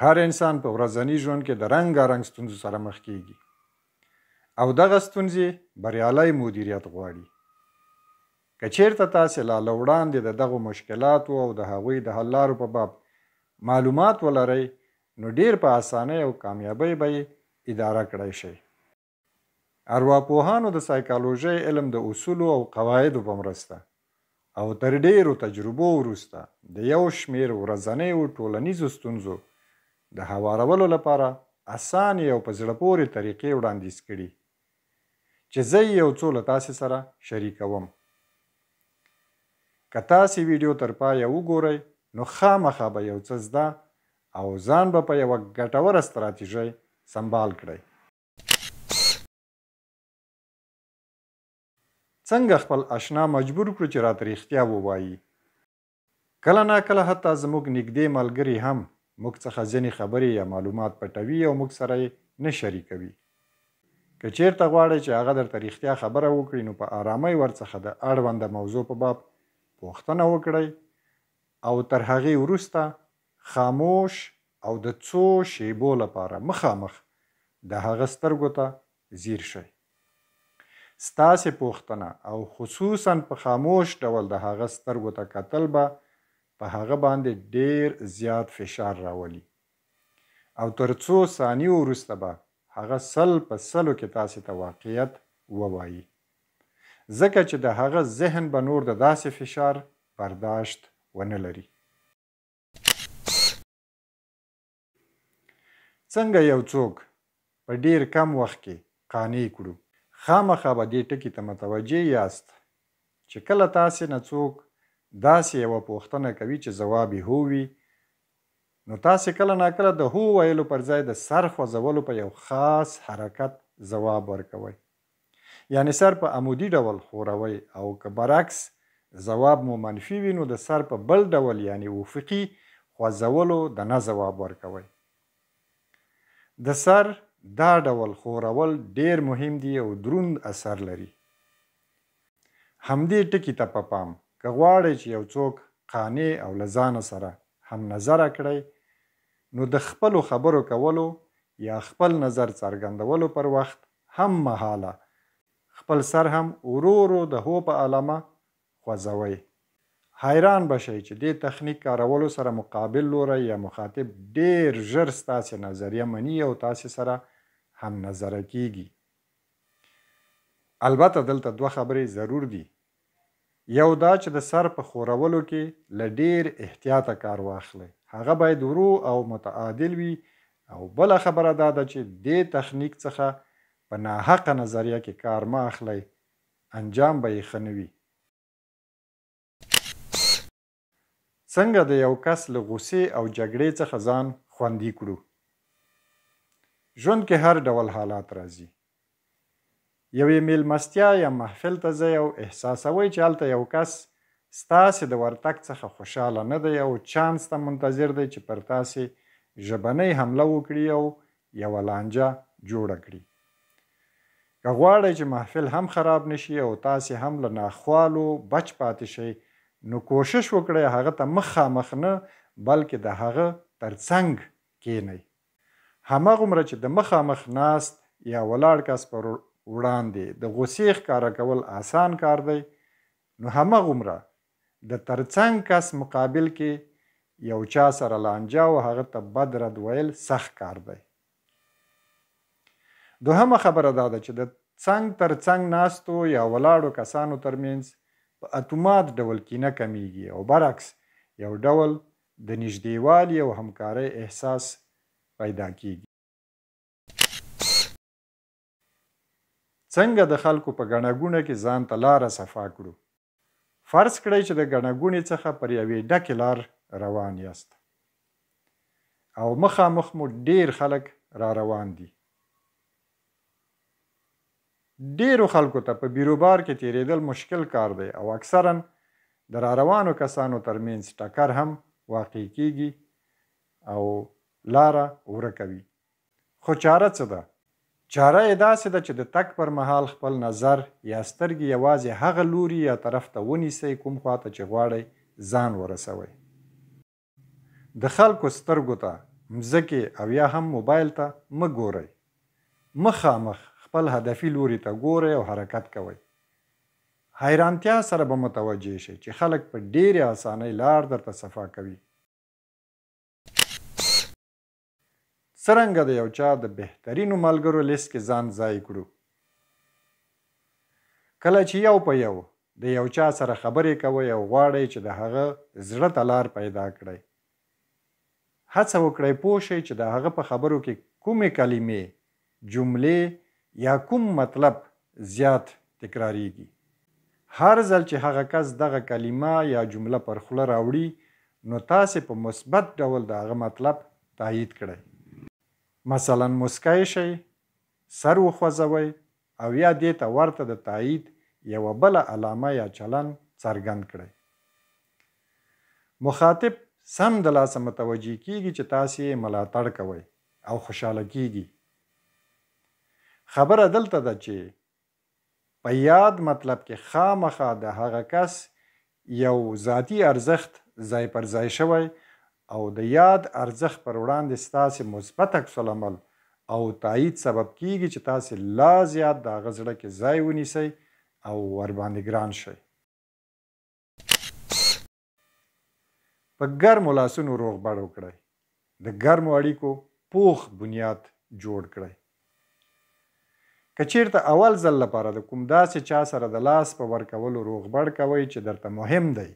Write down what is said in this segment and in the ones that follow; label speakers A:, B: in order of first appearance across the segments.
A: هر انسان په ورځني ژوند کې د رنګارنګ ستونزو سره مخ کیږي او دغه ستونزې بریالی مدیریت غواړي. که چیرته تاسې لا له وړاندې د دغو مشکلاتو او د هغوی د حل لارو په باب معلومات ولرئ نو ډیر په اسانۍ او کامیابۍ به یې اداره کړی شئ. ارواپوهانو د سایکالوژۍ علم د اصولو او قواعدو په مرسته او تر ډیرو تجربو وروسته د یو شمیر ورځنیو ټولنیزو ستونزو د هوارولو لپاره اسانې او په زړه پورې طریقې وړاندیز کړي چې زه یو څو له تاسې سره شریکوم. که تاسې ویډیو تر پایه وګورئ نو خامخا به یو څه زده او ځان به په یوه ګټوره ستراتیژۍ سمبال کړئ. څنګه خپل اشنا مجبور کړو چې راته رښتیا ووایي؟ کله ناکله حتی زموږ نږدې ملګري هم موږ څخه ځینې خبرې یا معلومات پټوي او موږ سره یې نه شریکوي. که چیرته غواړئ چې هغه درته رښتیا خبره وکړي نو په آرامۍ ورڅخه د اړونده موضوع په باب پوښتنه وکړئ او تر هغې وروسته خاموش او د څو شیبو لپاره مخامخ د هغه سترګو ته ځیر شئ. ستاسې پوښتنه او خصوصا په خاموش ډول د هغه سترګو ته کتل به په هغه باندې ډیر زیات فشار راولي او تر څو ثانیو وروسته به هغه سل په سلو کې تاسې ته واقعیت ووایي، ځکه چې د هغه ذهن به نور د داسې فشار برداشت ونه لري. څنګه یو څوک په ډیر کم وخت کې قانع کړو؟ خامخا به دې ټکي ته متوجه یاست چې کله تاسې نه څوک داسې یوه پوښتنه کوي چې ځواب یې هو وي نو تاسې کله ناکله د هو ویلو پر ځای د سر خوځولو په یو خاص حرکت ځواب ورکوئ، یعنی سر په عمودي ډول ښوروئ او که برعکس ځواب مو منفي وي نو د سر په بل ډول یعنی افقي خوځولو د نه ځواب ورکوئ. د سر دا ډول ښورول ډیر مهم دي او دروند اثر لري. همدې ټکي ته په پام که غواړئ چې یو څوک قانع او له ځانه سره هم نظره کړئ نو د خپلو خبرو کولو یا خپل نظر څرګندولو پر وخت هم مهاله خپل سر هم ورو ورو د هو په علامه خوځوئ. حیران بشئ چې دې تخنیک کارولو سره مقابل لوری یا مخاطب ډیر ژر ستاسې نظریه مني او تاسې سره هم نظره کیږي. البته دلته دوه خبرې ضرور دي. یو دا چې د سر په ښورولو کې له ډیر احتیاطه کار واخلئ، هغه باید ورو او متعادل وي، او بله خبره دا ده چې دې تخنیک څخه په ناحقه نظریه کې کار مه اخلئ، انجام به یې ښه نه وي. څنګه د یو کس له غوسې او جګړې څخه ځان خوندي کړو؟ ژوند کې هر ډول حالات راځي. یوې میلمستیا یا محفل ته ځئ او احساسوئ چې هلته یو کس ستاسې د ورتګ څخه خوشحاله نه دی او چانس ته منتظر دی چې پر تاسې ژبنۍ حمله وکړي او یوه لانجه جوړه کړي. که غواړئ چې محفل هم خراب نشي او تاسې هم له ناخوالو بچ پاتې شئ نو کوشش وکړئ هغه ته مخامخ نه بلکې د هغه ترڅنګ کینئ. هماغومره چې د مخامخ ناست یا ولاړ کس پر وړاندې د غوسې ښکاره کول آسان کار دی نو هماغومره د ترڅنګ کس مقابل کې یو چا سره لانجه او هغه ته بد رد ویل سخت کار دی. دوهمه خبره دا ده چې د څنګ تر څنګ ناستو یا ولاړو کسانو ترمنځ په اتومات ډول کینه کمیږي او برعکس یو ډول د نږدېوالي او همکارۍ احساس پیدا کیږي. څنګه د خلکو په ګڼه ګوڼه کې ځان ته لاره صفا کړو؟ فرض کړئ چې د ګڼه ګوڼې څخه پر یوې ډکې لار روان یاست او مخامخ مو ډیر خلک را روان دي. ډیرو خلکو ته په بیروبار کې تیریدل مشکل کار دی او اکثرا د را روانو کسانو ترمنځ ټکر هم واقع کیږي او لاره ورکه وي. خو چاره څه ده؟ چاره یې داسې ده چې د تګ پر مهال خپل نظر یا سترګې یوازې هغه لوري یا طرف ته ونیسئ کوم خواته چې غواړئ ځان ورسوئ. د خلکو سترګو ته مځکې او یا هم موبایل ته مه ګورئ. مخامخ خپل هدفي لوري ته ګورئ او حرکت کوئ. حیرانتیا سره به متوجه شئ چې خلک په ډېرې اسانۍ لار درته صفا کوي. څرنګه د یو چا د بهترینو ملګرو لیست کې ځان ځای کړو. کله چې یو په یو د یو چا سره خبرې کوئ او غواړئ چې د هغه زړه ته لار پیدا کړئ، هڅه وکړئ پوه شئ چې د هغه په خبرو کې کومې کلمې، جملې یا کوم مطلب زیات تکراریږي. هر ځل چې هغه کس دغه کلمه یا جمله پر خوله راوړي نو تاسې په مثبت ډول د هغه مطلب تایید کړئ. مثلا مسکی شئ، سر وخوځوئ او یا دې ته ورته د تایید یوه بله علامه یا چلن څرګند کړئ. مخاطب سم د لاسه متوجه کیږي چې تاسې یې ملاتړ کوئ او خوشحاله کیږي. خبره دلته ده چې په یاد مطلب کې خامخا د هغه کس یو ذاتی ارزښت ځای پر ځای شوی او د یاد ارزښت پر وړاندې ستاسې مثبت عکس العمل او تایید سبب کیږي چې تاسې لا زیات د هغه زړه کې ځای ونیسئ او ورباندې ګران شئ. په ګرمو لاسونو روغبړ وکړئ. د ګرمو اړیکو پوخ بنیاد جوړ کړئ. که چیرته اول ځل لپاره د کوم داسې چا سره د لاس په ورکولو روغبړ کوئ چې درته مهم دی،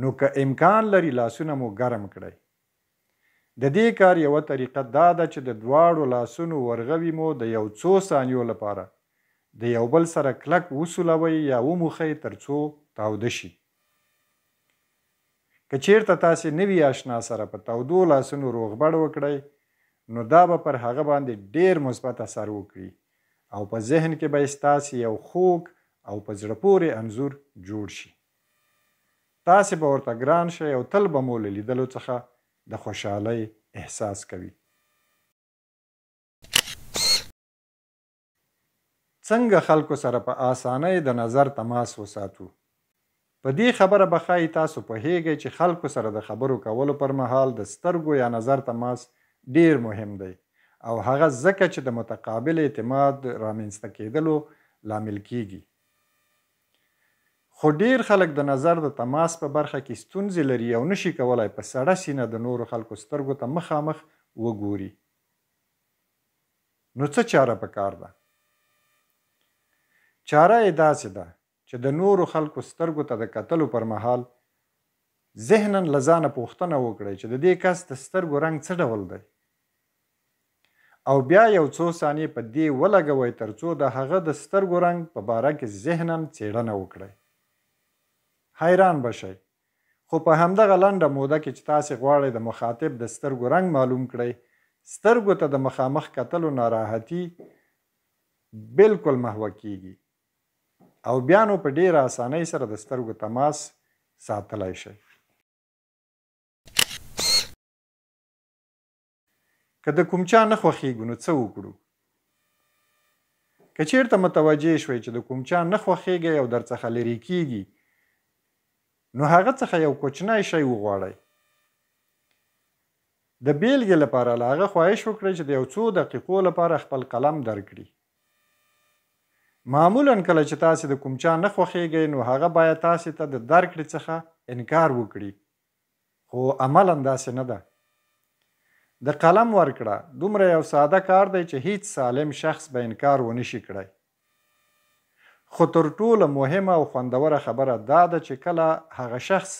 A: نو که امکان لري لاسونه مو ګرم کړئ. د دې کار یوه طریقه دا ده چې د دواړو لاسونو ورغوي مو د یو څو ثانیو لپاره د یو بل سره کلک وسولوئ یا وموښئ تر څو تاوده شي. که چیرته تاسې نوي آشنا سره په تودو لاسونو روغبړ وکړئ نو دا به پر هغه باندې ډېر مثبت اثر وکړي او په ذهن کې به ستاسې یو خوږ او په زړه پورې انځور جوړ شي. تاسې به ورته ګران شئ او تل به مو له لیدلو څخه د خوشحالۍ احساس کوي. څنګه خلکو سره په اسانۍ د نظر تماس وساتو؟ په دې خبره به ښایي تاسو پوهیږئ چې خلکو سره د خبرو کولو پر مهال د سترګو یا نظر تماس ډیر مهم دی او هغه ځکه چې د متقابل اعتماد رامنځته کېدلو لامل کیږي. خو ډیر خلک د نظر د تماس په برخه کې ستونزې لري او نشي کولای په سړه سینه د نورو خلکو سترګو ته مخامخ وګوري. نو څه چاره پکار ده؟ چاره یې داسې ده چې د نورو خلکو سترګو ته د کتلو پر مهال ذهناً له ځانه پوښتنه وکړئ چې د دې کس د سترګو رنګ څه ډول دی او بیا یو څو ثانیې په دې ولګوئ تر څو د هغه د سترګو رنګ په باره کې ذهناً څېړنه وکړئ. حیران به شئ، خو په همدغه لنډه موده کې چې تاسې غواړئ د مخاطب د سترګو رنګ معلوم کړئ، سترګو ته د مخامخ کتلو ناراحتي بالکل محوه کیږي او بیا نو په ډېره اسانۍ سره د سترګو تماس ساتلی شئ. که د کوم چا نه خوښیږو نو څه وکړو؟ که چیرته متوجه شوئ چې د کوم چا نه خوښیږئ او درڅخه لرې کیږي نو هغه څخه یو کوچنی شی وغواړئ. د بیلګې لپاره له هغه خواهش وکړئ چې د یو څو دقیقو لپاره خپل قلم درکړي. معمولا کله چې تاسې د کوم چا نه خوښیږئ نو هغه باید تاسې ته د درکړې څخه انکار وکړي، خو عملا داسې نه ده. د قلم ورکړه دومره یو ساده کار دی چې هیڅ سالم شخص به انکار ونشي کړی. خو تر ټوله مهمه او خوندوره خبره دا ده چې کله هغه شخص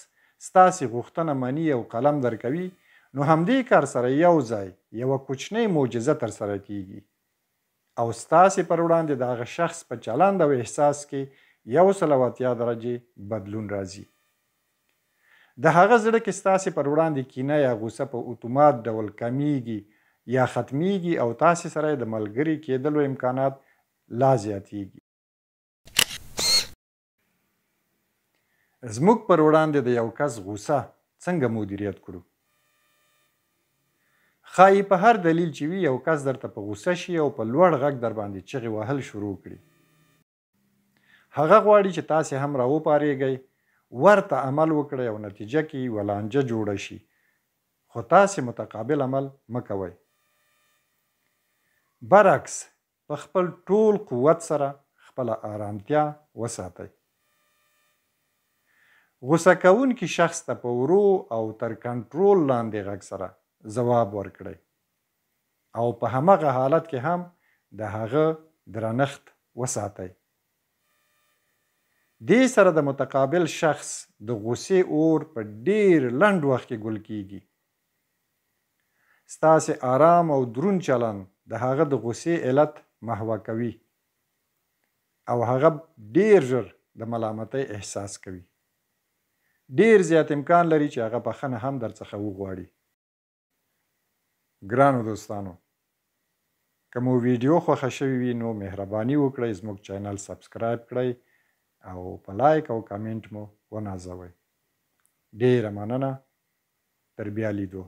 A: ستاسې غوښتنه مني او قلم درکوي نو همدې کار سره یو ځای یوه کوچنۍ معجزه ترسره کیږي او ستاسې پر وړاندې د هغه شخص په چلند او احساس کې 180 درجې بدلون راځي. د هغه زړه کې ستاسې پر وړاندې کینه یا غوسه په اتومات ډول کمیږي یا ختمیږي او تاسې سره د ملګري کېدلو امکانات لا زیاتیږي. زموږ پر وړاندې د یو کس غوسه څنګه مدیریت کړو؟ ښایي په هر دلیل چې وي یو کس درته په غوسه شي او په لوړ غږ در باندې چغې وهل شروع کړي. هغه غواړي چې تاسې هم راوپارېږئ، ورته عمل وکړئ او نتیجه کې یوه لانجه جوړه شي. خو تاسې متقابل عمل مه کوئ. برعکس په خپل ټول قوت سره خپله آرامتیا وساتئ. غوسه کوونکي شخص ته په ورو او تر کنټرول لاندې غږ سره ځواب ورکړئ او په همغه حالت کې هم د هغه درنښت وساتئ. دې سره د متقابل شخص د غوسې اور په ډیر لنډ وخت کې ګل کیږي. ستاسې آرام او دروند چلند د هغه د غوسې علت محوه کوي او هغه ډیر ژر د ملامتۍ احساس کوي. ډیر زیات امکان لري چې هغه بخښنه هم درڅخه وغواړي. ګرانو دوستانو، که مو ویډیو خوښه شوې وي نو مهرباني وکړئ زموږ چینل سبسکرایب کړئ او په لایک او کامنټ مو ونازوئ. ډیره مننه. تر بیا لیدو.